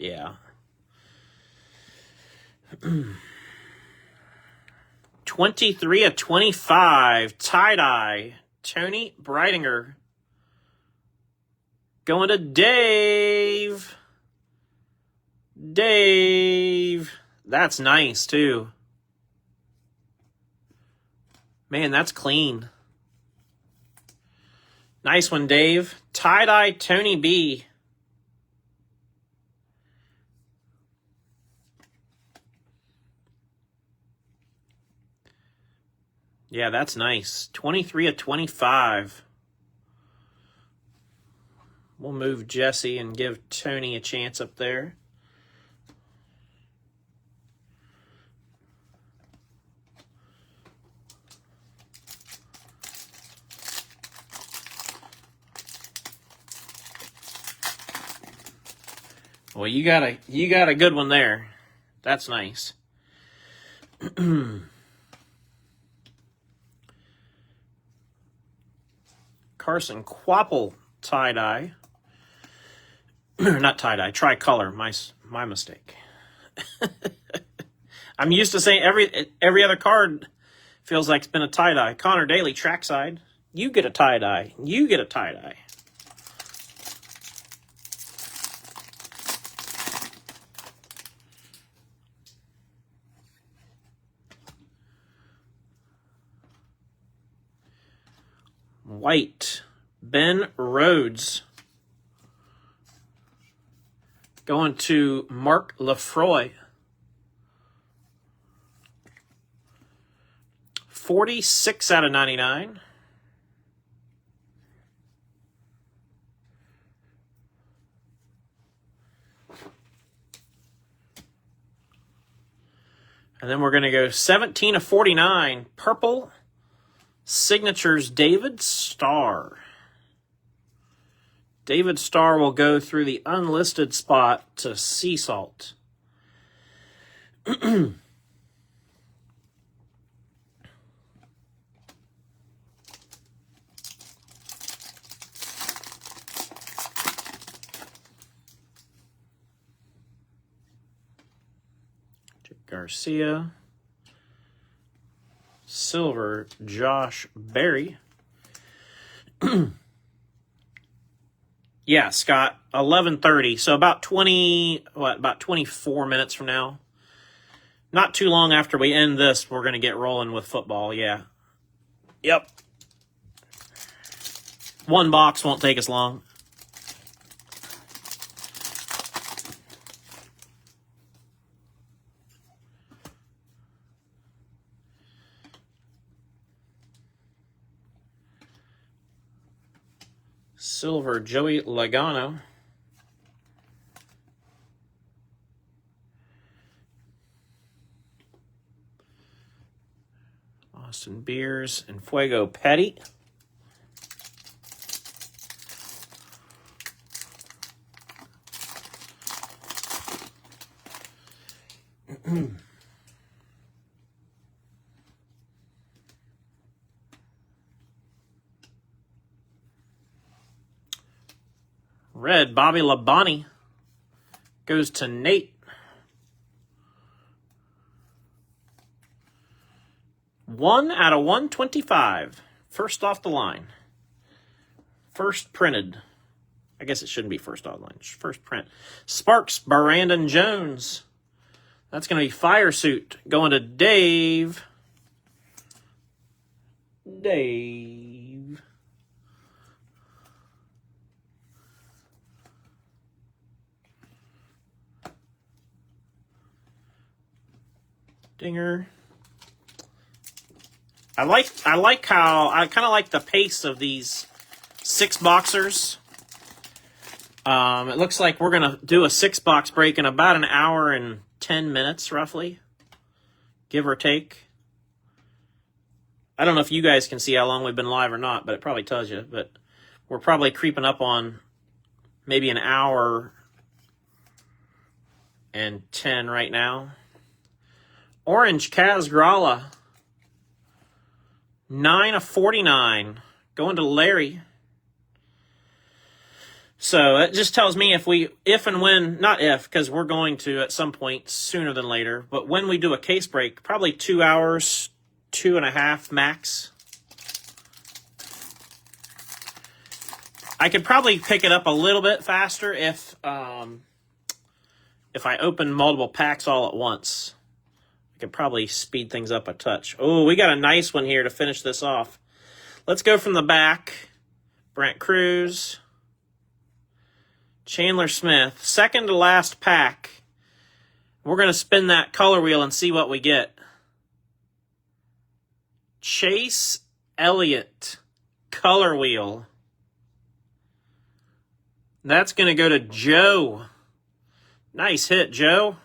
Yeah. 23 of 25. Tie-dye. Tony Breidinger. Going to Dave. Dave. That's nice, too. Man, that's clean. Nice one, Dave. Tie-dye Tony B. Yeah, that's nice. 23 of 25. We'll move Jesse and give Tony a chance up there. Well, you got a good one there. That's nice. Carson Quapple tie-dye. Not tie-dye, tricolor. My mistake. I'm used to saying every other card feels like it's been a tie-dye. Connor Daly, trackside. You get a tie-dye. You get a tie-dye. White, Ben Rhodes. Going to Mark Lefroy. 46 out of 99. And then we're going to go 17 of 49. Purple Signatures David Starr. David Starr will go through the unlisted spot to Sea Salt. Garcia. Silver, Josh Berry. Yeah, Scott, 11:30. So about 24 minutes from now. Not too long after we end this, we're going to get rolling with football, yeah. Yep. One box won't take us long. Silver, Joey Logano. Austin Beers and Fuego Petty. Red, Bobby Labonte goes to Nate. 1 out of 125. First off the line. First printed. I guess it shouldn't be first off the line. First print. Sparks, Brandon Jones. That's going to be Fire Suit going to Dave. Dave. Dinger. I like how I kind of like the pace of these 6-boxers. It looks like we're gonna do a 6-box break in about an hour and 10 minutes, roughly, give or take. I don't know if you guys can see how long we've been live or not, but it probably tells you. But we're probably creeping up on maybe an hour and 10 right now. Orange Kaz Gralla. 9 of 49. Going to Larry. So it just tells me if and when, not if, because we're going to at some point sooner than later, but when we do a case break, probably 2 hours, 2.5 max. I could probably pick it up a little bit faster if I open multiple packs all at once. I could probably speed things up a touch. Oh, we got a nice one here to finish this off. Let's go from the back. Brent Cruz. Chandler Smith. Second to last pack. We're going to spin that color wheel and see what we get. Chase Elliott. Color wheel. That's going to go to Joe. Nice hit, Joe.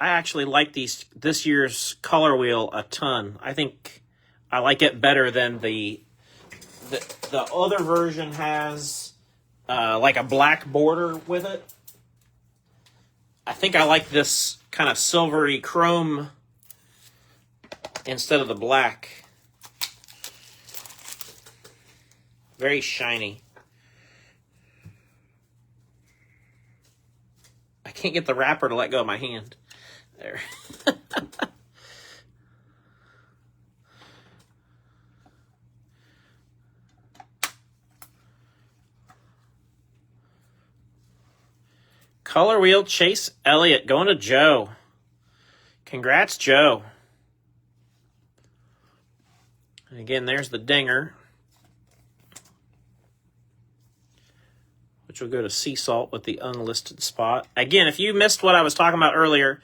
I actually like this year's color wheel a ton. I think I like it better than the other version has like a black border with it. I think I like this kind of silvery chrome instead of the black. Very shiny. I can't get the wrapper to let go of my hand. There. Color wheel Chase Elliott going to Joe. Congrats, Joe. And again, there's the dinger, which will go to Sea Salt with the unlisted spot. Again, if you missed what I was talking about earlier,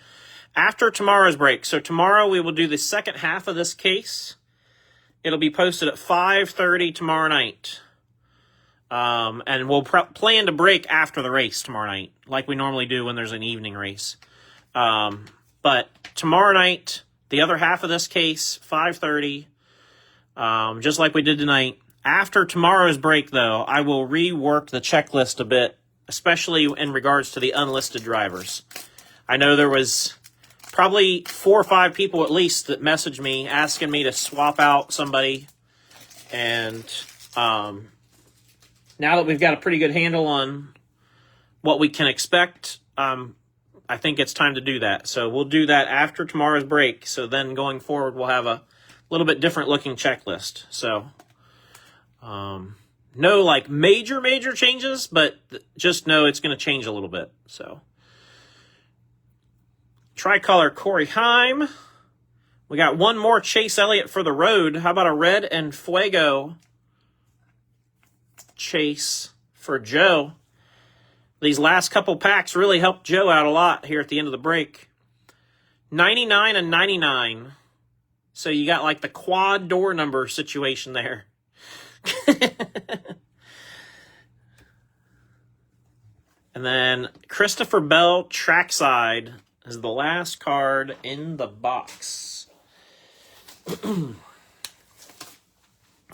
after tomorrow's break, so tomorrow we will do the second half of this case. It'll be posted at 5:30 tomorrow night. And we'll plan to break after the race tomorrow night, like we normally do when there's an evening race. But tomorrow night, the other half of this case, 5:30, just like we did tonight. After tomorrow's break, though, I will rework the checklist a bit, especially in regards to the unlisted drivers. I know there was probably 4 or 5 people at least that messaged me asking me to swap out somebody. And now that we've got a pretty good handle on what we can expect, I think it's time to do that. So we'll do that after tomorrow's break. So then going forward, we'll have a little bit different looking checklist. So no like major changes, but just know it's going to change a little bit. So tricolor Corey Heim. We got one more Chase Elliott for the road. How about a red and Fuego Chase for Joe? These last couple packs really helped Joe out a lot here at the end of the break. 99 and 99. So you got like the quad door number situation there. And then Christopher Bell Trackside is the last card in the box.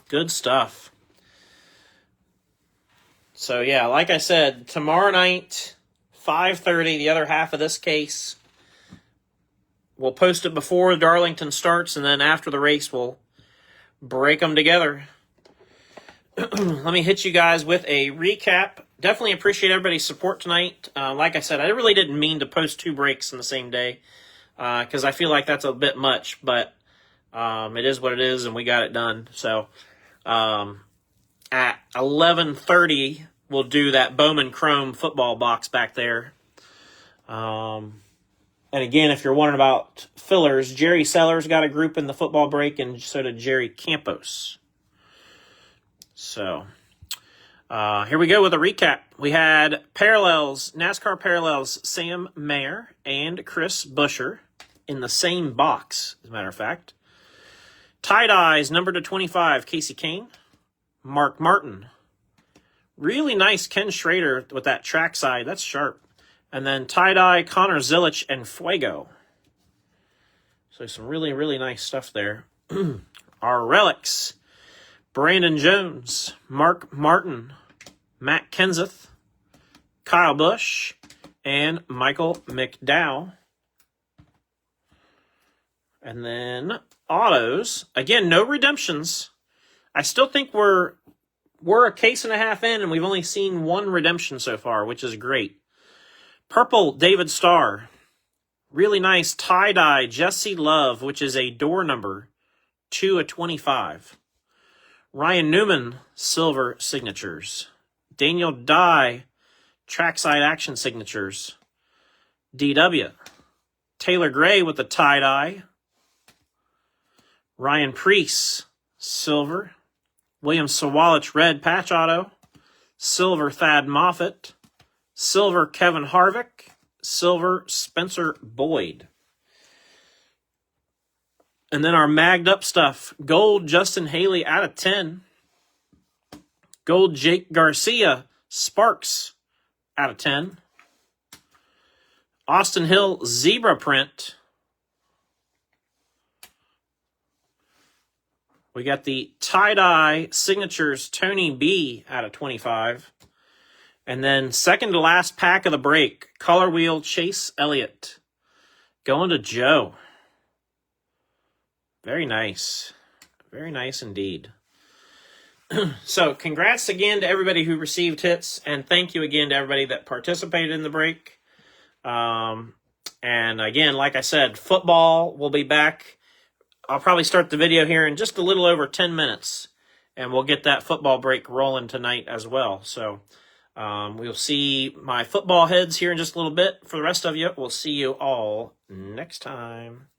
Good stuff. So yeah, like I said, tomorrow night, 5:30, the other half of this case. We'll post it before Darlington starts, and then after the race, we'll break them together. Let me hit you guys with a recap. Definitely appreciate everybody's support tonight. Like I said, I really didn't mean to post 2 breaks in the same day because I feel like that's a bit much, but it is what it is, and we got it done. So at 11:30, we'll do that Bowman Chrome football box back there. And again, if you're wondering about fillers, Jerry Sellers got a group in the football break, and so did Jerry Campos. So here we go with a recap. We had parallels, NASCAR parallels, Sam Mayer and Chris Buescher in the same box, as a matter of fact. Tie-dyes, number to 25, Casey Kane. Mark Martin. Really nice Ken Schrader with that trackside. That's sharp. And then tie-dye, Connor Zilich and Fuego. So some really nice stuff there. Our relics, Brandon Jones, Mark Martin, Matt Kenseth, Kyle Busch, and Michael McDowell. And then autos. Again, no redemptions. I still think we're a case and a half in, and we've only seen 1 redemption so far, which is great. Purple, David Starr. Really nice tie-dye, Jesse Love, which is a door number, 2/25. Ryan Newman, silver signatures. Daniel Dye, trackside action signatures. DW. Taylor Gray with the tie-dye. Ryan Preece, silver. William Sawalich, red patch auto. Silver Thad Moffitt. Silver Kevin Harvick. Silver Spencer Boyd. And then our magged up stuff. Gold Justin Haley out of 10. Gold Jake Garcia Sparks out of 10. Austin Hill zebra print. We got the tie-dye signatures Tony B out of 25. And then second to last pack of the break, color wheel Chase Elliott. Going to Joe. Very nice. Very nice indeed. So congrats again to everybody who received hits, and thank you again to everybody that participated in the break. And again, like I said, football will be back. I'll probably start the video here in just a little over 10 minutes, and we'll get that football break rolling tonight as well. So we'll see my football heads here in just a little bit. For the rest of you, we'll see you all next time.